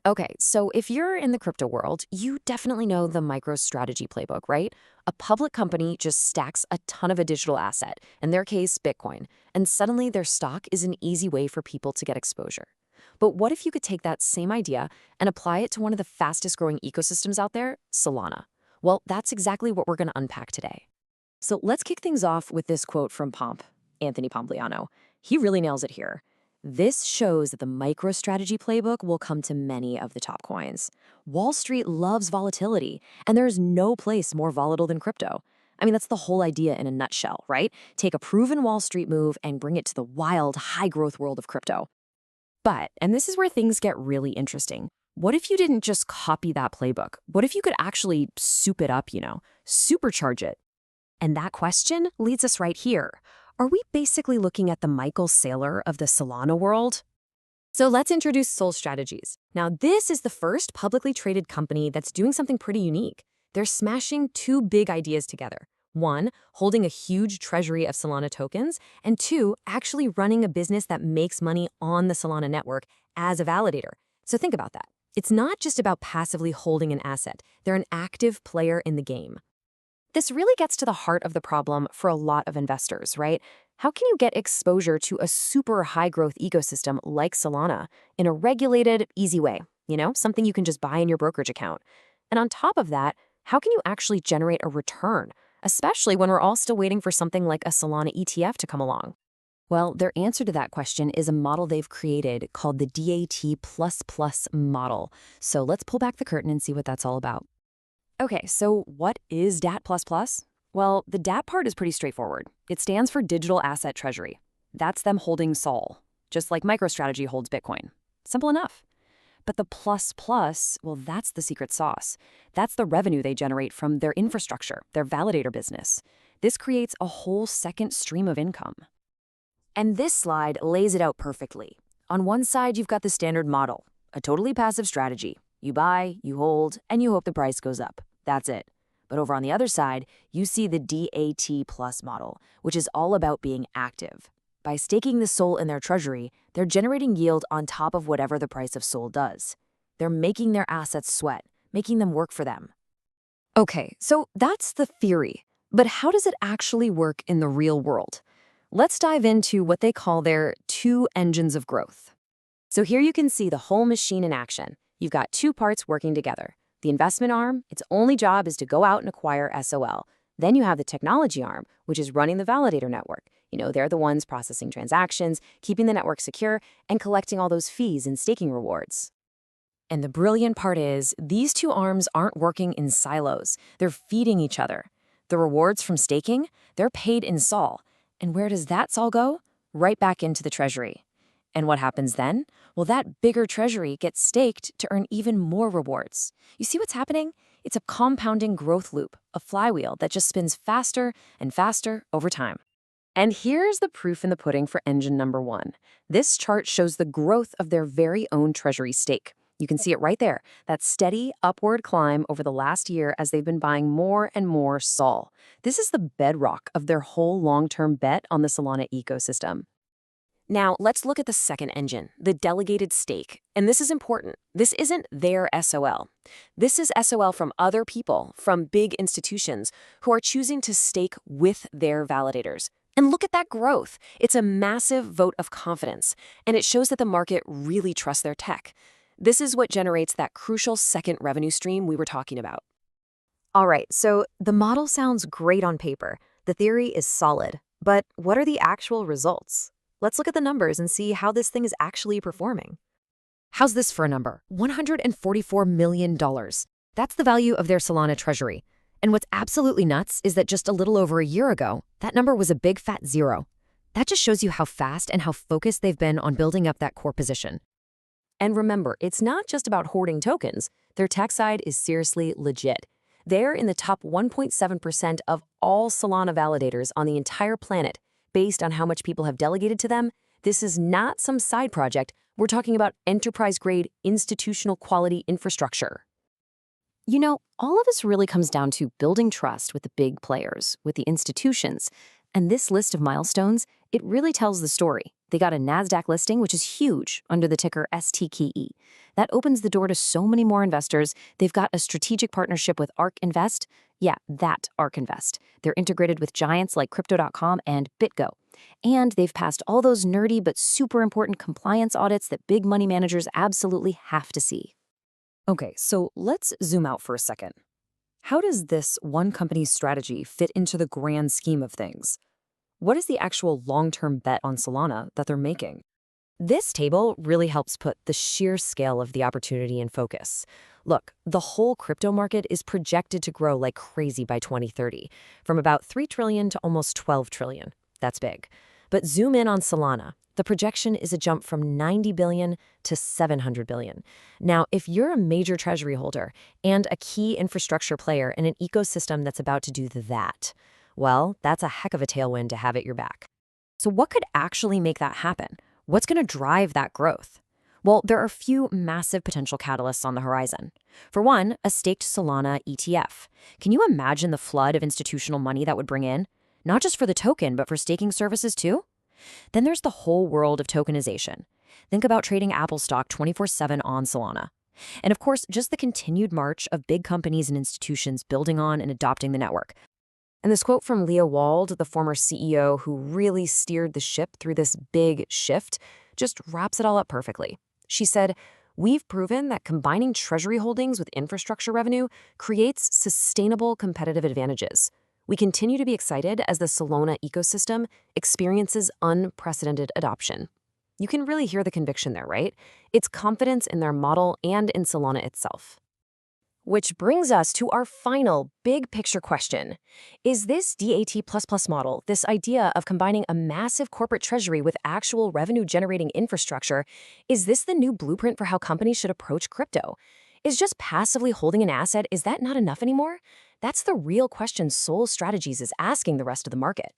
Okay, so if you're in the crypto world, you definitely know the MicroStrategy playbook, right? A public company just stacks a ton of a digital asset, in their case, Bitcoin, and suddenly their stock is an easy way for people to get exposure. But what if you could take that same idea and apply it to one of the fastest growing ecosystems out there, Solana? Well, that's exactly what we're going to unpack today. So let's kick things off with this quote from Anthony Pompliano. He really nails it here. This shows that the MicroStrategy playbook will come to many of the top coins. Wall Street loves volatility, and there's no place more volatile than crypto. I mean, that's the whole idea in a nutshell, right? Take a proven Wall Street move and bring it to the wild, high growth world of crypto. But, and this is where things get really interesting, what if you didn't just copy that playbook? What if you could actually soup it up, supercharge it? And that question leads us right here. Are we basically looking at the Michael Saylor of the Solana world? So let's introduce Sol Strategies. Now, this is the first publicly traded company that's doing something pretty unique. They're smashing two big ideas together. One, holding a huge treasury of Solana tokens, and two, actually running a business that makes money on the Solana network as a validator. So think about that. It's not just about passively holding an asset. They're an active player in the game. This really gets to the heart of the problem for a lot of investors, right? How can you get exposure to a super high-growth ecosystem like Solana in a regulated, easy way? Something you can just buy in your brokerage account. And on top of that, how can you actually generate a return, especially when we're all still waiting for something like a Solana ETF to come along? Well, their answer to that question is a model they've created called the DAT++ model. So let's pull back the curtain and see what that's all about. Okay, so what is DAT++? Well, the DAT part is pretty straightforward. It stands for Digital Asset Treasury. That's them holding SOL, just like MicroStrategy holds Bitcoin. Simple enough. But the plus plus, well, that's the secret sauce. That's the revenue they generate from their infrastructure, their validator business. This creates a whole second stream of income. And this slide lays it out perfectly. On one side, you've got the standard model, a totally passive strategy. You buy, you hold, and you hope the price goes up. That's it. But over on the other side, you see the DAT plus model, which is all about being active. By staking the SOL in their treasury, they're generating yield on top of whatever the price of SOL does. They're making their assets sweat, making them work for them. Okay, so that's the theory. But how does it actually work in the real world? Let's dive into what they call their two engines of growth. So here you can see the whole machine in action. You've got two parts working together. The investment arm, its only job is to go out and acquire SOL. Then you have the technology arm, which is running the validator network. They're the ones processing transactions, keeping the network secure, and collecting all those fees and staking rewards. And the brilliant part is, these two arms aren't working in silos. They're feeding each other. The rewards from staking, they're paid in SOL. And where does that SOL go? Right back into the treasury. And what happens then? Well, that bigger treasury gets staked to earn even more rewards. You see what's happening? It's a compounding growth loop, a flywheel that just spins faster and faster over time. And here's the proof in the pudding for engine number one. This chart shows the growth of their very own treasury stake. You can see it right there, that steady upward climb over the last year as they've been buying more and more SOL. This is the bedrock of their whole long-term bet on the Solana ecosystem. Now, let's look at the second engine, the delegated stake. And this is important. This isn't their SOL. This is SOL from other people, from big institutions, who are choosing to stake with their validators. And look at that growth. It's a massive vote of confidence, and it shows that the market really trusts their tech. This is what generates that crucial second revenue stream we were talking about. All right, so the model sounds great on paper. The theory is solid. But what are the actual results? Let's look at the numbers and see how this thing is actually performing. How's this for a number? $144 million. That's the value of their Solana treasury. And what's absolutely nuts is that just a little over a year ago, that number was a big fat zero. That just shows you how fast and how focused they've been on building up that core position. And remember, it's not just about hoarding tokens. Their tech side is seriously legit. They're in the top 1.7% of all Solana validators on the entire planet. Based on how much people have delegated to them, this is not some side project. We're talking about enterprise-grade, institutional quality infrastructure. All of this really comes down to building trust with the big players, with the institutions. And this list of milestones, it really tells the story. They got a NASDAQ listing, which is huge, under the ticker STKE. That opens the door to so many more investors. They've got a strategic partnership with ARK Invest. Yeah, that ARK Invest. They're integrated with giants like Crypto.com and BitGo. And they've passed all those nerdy but super important compliance audits that big money managers absolutely have to see. Okay, so let's zoom out for a second. How does this one company's strategy fit into the grand scheme of things? What is the actual long-term bet on Solana that they're making? This table really helps put the sheer scale of the opportunity in focus. Look, the whole crypto market is projected to grow like crazy by 2030, from about 3 trillion to almost 12 trillion. That's big. But zoom in on Solana. The projection is a jump from 90 billion to 700 billion. Now, if you're a major treasury holder and a key infrastructure player in an ecosystem that's about to do that, well, that's a heck of a tailwind to have at your back. So what could actually make that happen? What's going to drive that growth? Well, there are a few massive potential catalysts on the horizon. For one, a staked Solana ETF. Can you imagine the flood of institutional money that would bring in? Not just for the token, but for staking services too? Then there's the whole world of tokenization. Think about trading Apple stock 24/7 on Solana. And of course, just the continued march of big companies and institutions building on and adopting the network. And this quote from Leah Wald, the former CEO who really steered the ship through this big shift, just wraps it all up perfectly. She said, "We've proven that combining treasury holdings with infrastructure revenue creates sustainable competitive advantages. We continue to be excited as the Solana ecosystem experiences unprecedented adoption." You can really hear the conviction there, right? It's confidence in their model and in Solana itself. Which brings us to our final big picture question. Is this DAT++ model, this idea of combining a massive corporate treasury with actual revenue-generating infrastructure, is this the new blueprint for how companies should approach crypto? Is just passively holding an asset, is that not enough anymore? That's the real question Sol Strategies is asking the rest of the market.